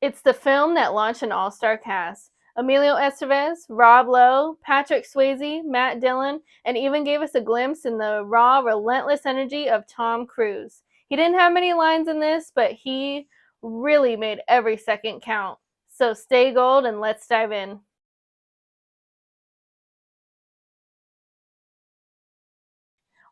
It's the film that launched an all-star cast. Emilio Estevez, Rob Lowe, Patrick Swayze, Matt Dillon, and even gave us a glimpse in the raw, relentless energy of Tom Cruise. He didn't have many lines in this, but he really made every second count. So stay gold and let's dive in.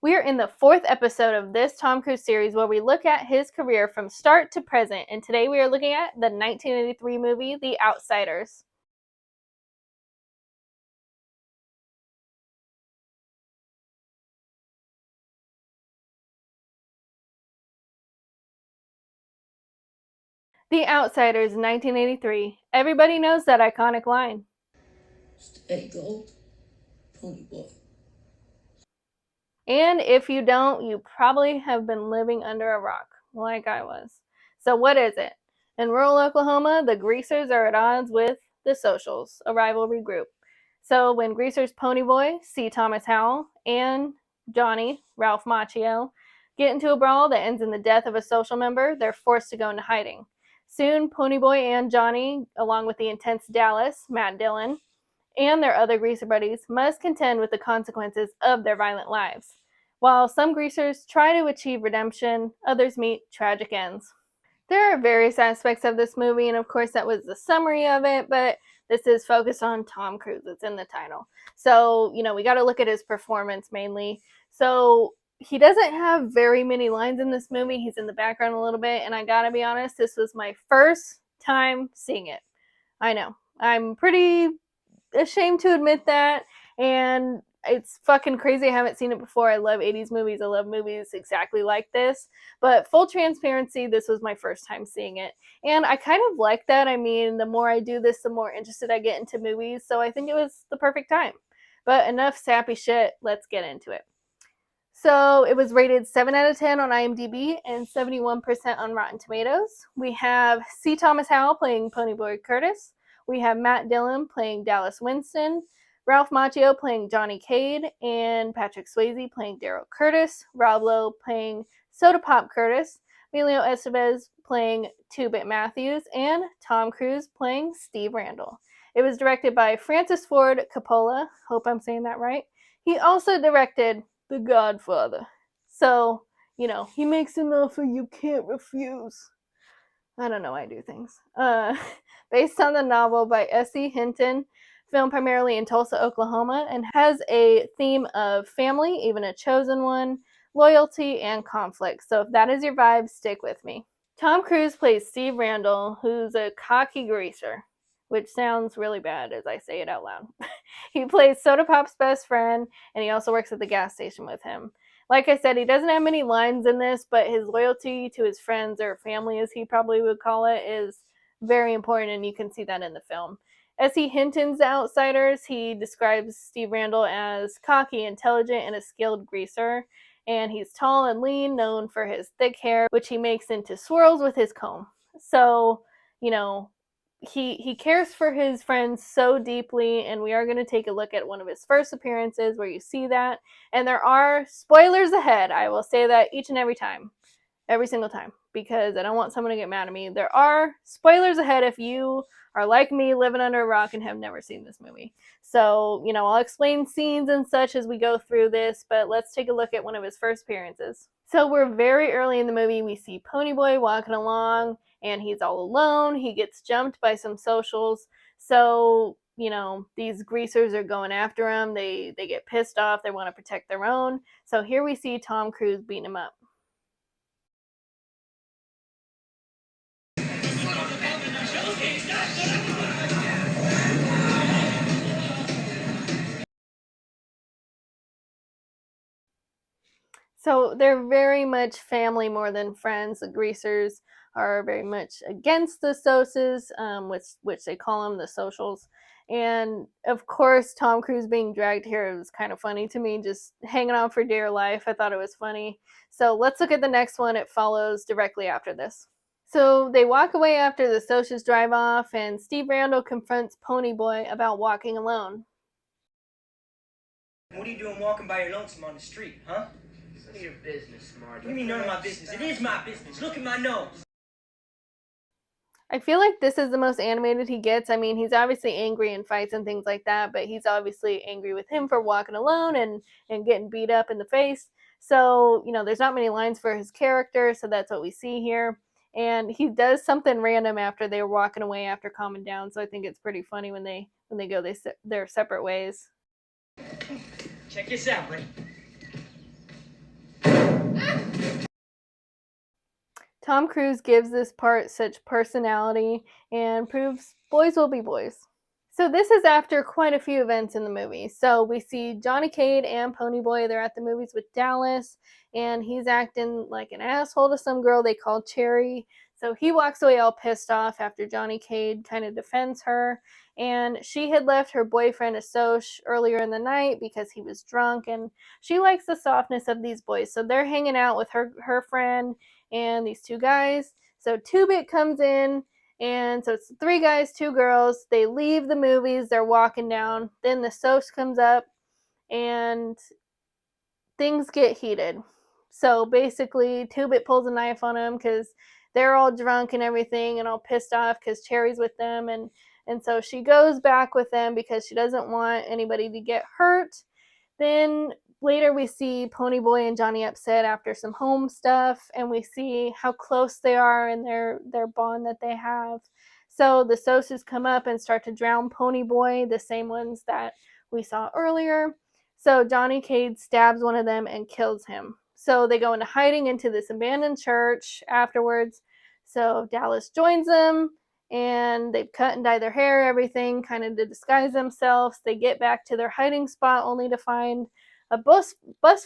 We are in the fourth episode of this Tom Cruise series where we look at his career from start to present, and today we are looking at the 1983 movie The Outsiders. The Outsiders, 1983. Everybody knows that iconic line. Stay gold, pony boy. And if you don't, you probably have been living under a rock, like I was. So, what is it? In rural Oklahoma, the Greasers are at odds with the Socials, a rivalry group. So, when Greasers Ponyboy, C. Thomas Howell, and Johnny, Ralph Macchio, get into a brawl that ends in the death of a social member, they're forced to go into hiding. Soon, Ponyboy and Johnny, along with the intense Dallas, Matt Dillon, and their other greaser buddies must contend with the consequences of their violent lives. While some greasers try to achieve redemption, others meet tragic ends. There are various aspects of this movie, and of course, that was the summary of it, but this is focused on Tom Cruise. It's in the title. So, we got to look at his performance mainly. So, he doesn't have very many lines in this movie. He's in the background a little bit, and I gotta be honest, this was my first time seeing it. I know. I'm pretty ashamed to admit that. And it's fucking crazy. I haven't seen it before. I love 80s movies. I love movies exactly like this. But full transparency, this was my first time seeing it. And I kind of like that. I mean, the more I do this, the more interested I get into movies. So I think it was the perfect time. But enough sappy shit. Let's get into it. So it was rated 7 out of 10 on IMDb and 71% on Rotten Tomatoes. We have C. Thomas Howell playing Ponyboy Curtis. We have Matt Dillon playing Dallas Winston. Ralph Macchio playing Johnny Cade. And Patrick Swayze playing Daryl Curtis. Rob Lowe playing Soda Pop Curtis. Emilio Estevez playing Two-Bit Matthews. And Tom Cruise playing Steve Randall. It was directed by Francis Ford Coppola. Hope I'm saying that right. He also directed The Godfather. So, he makes an offer you can't refuse. I don't know why I do things. Based on the novel by S.E. Hinton, filmed primarily in Tulsa, Oklahoma, and has a theme of family, even a chosen one, loyalty, and conflict. So if that is your vibe, stick with me. Tom Cruise plays Steve Randall, who's a cocky greaser, which sounds really bad as I say it out loud. He plays Soda Pop's best friend, and he also works at the gas station with him. Like I said, he doesn't have many lines in this, but his loyalty to his friends, or family as he probably would call it, is very important, and you can see that in the film. S.E. Hinton's Outsiders, he describes Steve Randall as cocky, intelligent, and a skilled greaser. And he's tall and lean, known for his thick hair, which he makes into swirls with his comb. So, you know, he cares for his friends so deeply, and we are going to take a look at one of his first appearances where you see that. And there are spoilers ahead. I will say that each and every single time, because I don't want someone to get mad at me. There are spoilers ahead if you are like me, living under a rock and have never seen this movie. So, I'll explain scenes and such as we go through this, but let's take a look at one of his first appearances. So we're very early in the movie. We see Ponyboy walking along, and he's all alone. He gets jumped by some socials. So, these greasers are going after him. They get pissed off. They want to protect their own. So here we see Tom Cruise beating him up. So they're very much family more than friends. The Greasers are very much against the Soses, which they call them the socials. And of course, Tom Cruise being dragged here was kind of funny to me, just hanging on for dear life. I thought it was funny. So let's look at the next one. It follows directly after this. So they walk away after the Socials drive off, and Steve Randall confronts Ponyboy about walking alone. What are you doing walking by your lonesome on the street, huh? It's none of your business, Marty. What do you mean none of my business? It is my business. Look at my nose. I feel like this is the most animated he gets. I mean, he's obviously angry in fights and things like that, but he's obviously angry with him for walking alone and getting beat up in the face. So, there's not many lines for his character, so that's what we see here. And he does something random after they're walking away after calming down, so I think it's pretty funny when they go their separate ways. Check this out, buddy. Tom Cruise gives this part such personality and proves boys will be boys. So this is after quite a few events in the movie. So we see Johnny Cade and Ponyboy, they're at the movies with Dallas, and he's acting like an asshole to some girl they call Cherry. So he walks away all pissed off after Johnny Cade kind of defends her. And she had left her boyfriend Asosh earlier in the night because he was drunk, and she likes the softness of these boys. So they're hanging out with her friend and these two guys. So Two-Bit comes in, and so it's 3 guys, 2 girls. They leave the movies, they're walking down. Then the Sos comes up, and things get heated. So basically, Two-Bit pulls a knife on him because they're all drunk and everything and all pissed off because Cherry's with them. And so she goes back with them because she doesn't want anybody to get hurt. Then later we see Ponyboy and Johnny upset after some home stuff, and we see how close they are and their bond that they have. So the Soses come up and start to drown Ponyboy, the same ones that we saw earlier. So Johnny Cade stabs one of them and kills him. So they go into hiding into this abandoned church afterwards. So Dallas joins them, and they've cut and dyed their hair, everything, kind of to disguise themselves. They get back to their hiding spot only to find a bus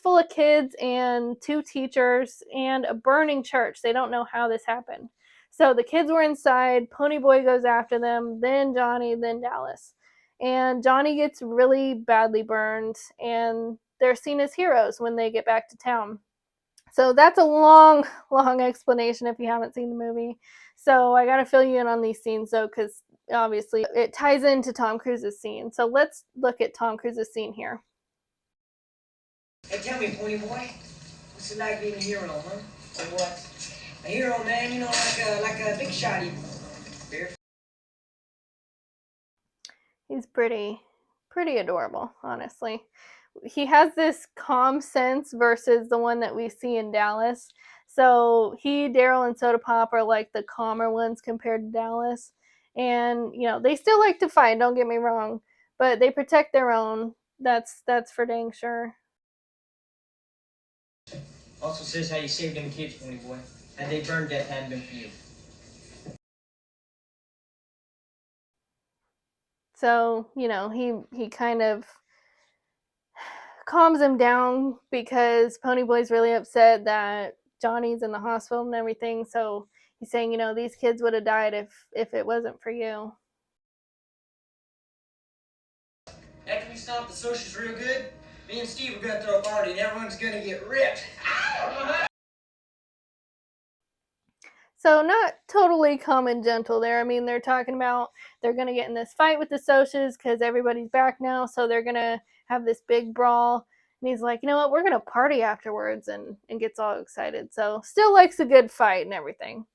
full of kids and 2 teachers and a burning church. They don't know how this happened. So the kids were inside, Ponyboy goes after them, then Johnny, then Dallas. And Johnny gets really badly burned, and they're seen as heroes when they get back to town. So that's a long, long explanation if you haven't seen the movie. So I got to fill you in on these scenes, though, because obviously it ties into Tom Cruise's scene. So let's look at Tom Cruise's scene here. Hey, tell me, Ponyboy, what's it like being a hero, huh? Or what? A hero, man, like a big shotty. Bear. He's pretty adorable, honestly. He has this calm sense versus the one that we see in Dallas. So he, Daryl, and Soda Pop are like the calmer ones compared to Dallas. And they still like to fight, don't get me wrong, but they protect their own. That's for dang sure. Also says how you saved them kids, Ponyboy. Had they burned death hadn't been for you. So, he kind of calms him down because Ponyboy's really upset that Johnny's in the hospital and everything. So he's saying, these kids would have died if it wasn't for you. After we stomp the socials real good, me and Steve are gonna throw a party and everyone's gonna get ripped. So not totally calm and gentle there. I mean, they're talking about they're going to get in this fight with the Socias because everybody's back now. So they're going to have this big brawl. And he's like, you know what? We're going to party afterwards, and gets all excited. So still likes a good fight and everything.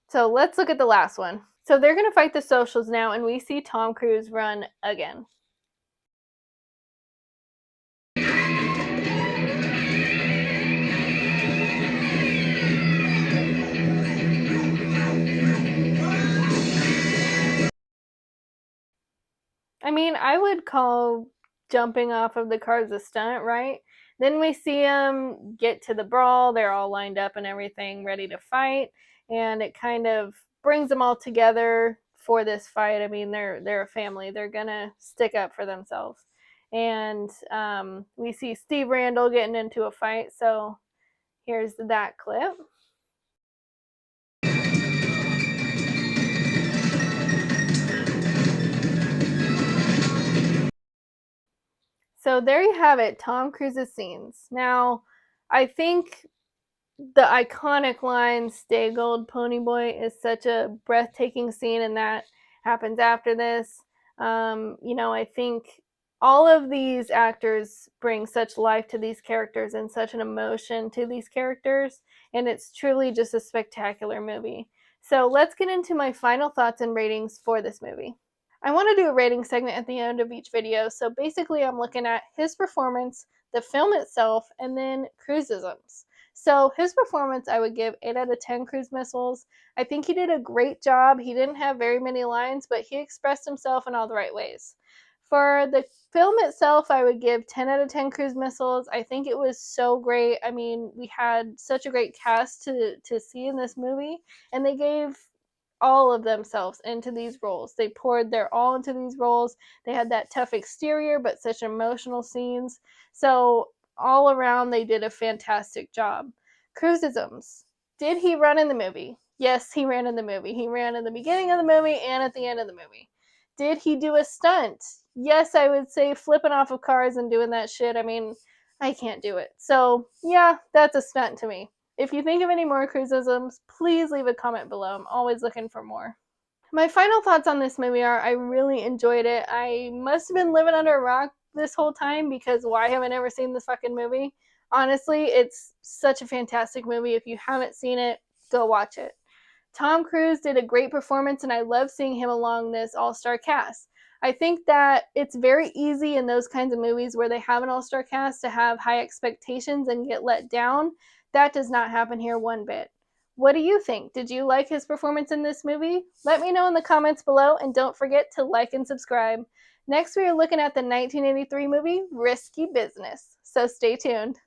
So let's look at the last one. So they're going to fight the Socials now, and we see Tom Cruise run again. I mean, I would call jumping off of the cars a stunt, right? Then we see them get to the brawl. They're all lined up and everything, ready to fight. And it kind of brings them all together for this fight. I mean, they're a family. They're going to stick up for themselves. And we see Steve Randall getting into a fight. So here's that clip. So there you have it, Tom Cruise's scenes. Now, I think the iconic line, "Stay Gold, Ponyboy," is such a breathtaking scene, and that happens after this. I think all of these actors bring such life to these characters and such an emotion to these characters, and it's truly just a spectacular movie. So let's get into my final thoughts and ratings for this movie. I want to do a rating segment at the end of each video, so basically I'm looking at his performance, the film itself, and then Cruisisms. So his performance, I would give 8 out of 10 cruise missiles. I think he did a great job. He didn't have very many lines, but he expressed himself in all the right ways. For the film itself, I would give 10 out of 10 cruise missiles. I think it was so great. I mean, we had such a great cast to see in this movie, and they gave all of themselves into these roles. They poured their all into these roles. They had that tough exterior, but such emotional scenes. So all around, they did a fantastic job. Cruisisms. Did he run in the movie? Yes, he ran in the movie. He ran in the beginning of the movie and at the end of the movie. Did he do a stunt? Yes, I would say flipping off of cars and doing that shit. I mean, I can't do it. So, yeah, that's a stunt to me. If you think of any more Cruisisms, please leave a comment below. I'm always looking for more. My final thoughts on this movie are I really enjoyed it. I must have been living under a rock this whole time because why haven't I ever seen this fucking movie? Honestly, it's such a fantastic movie. If you haven't seen it, go watch it. Tom Cruise did a great performance, and I love seeing him along this all-star cast. I think that it's very easy in those kinds of movies where they have an all-star cast to have high expectations and get let down. That does not happen here one bit. What do you think? Did you like his performance in this movie? Let me know in the comments below, and don't forget to like and subscribe. Next, we are looking at the 1983 movie Risky Business, so stay tuned.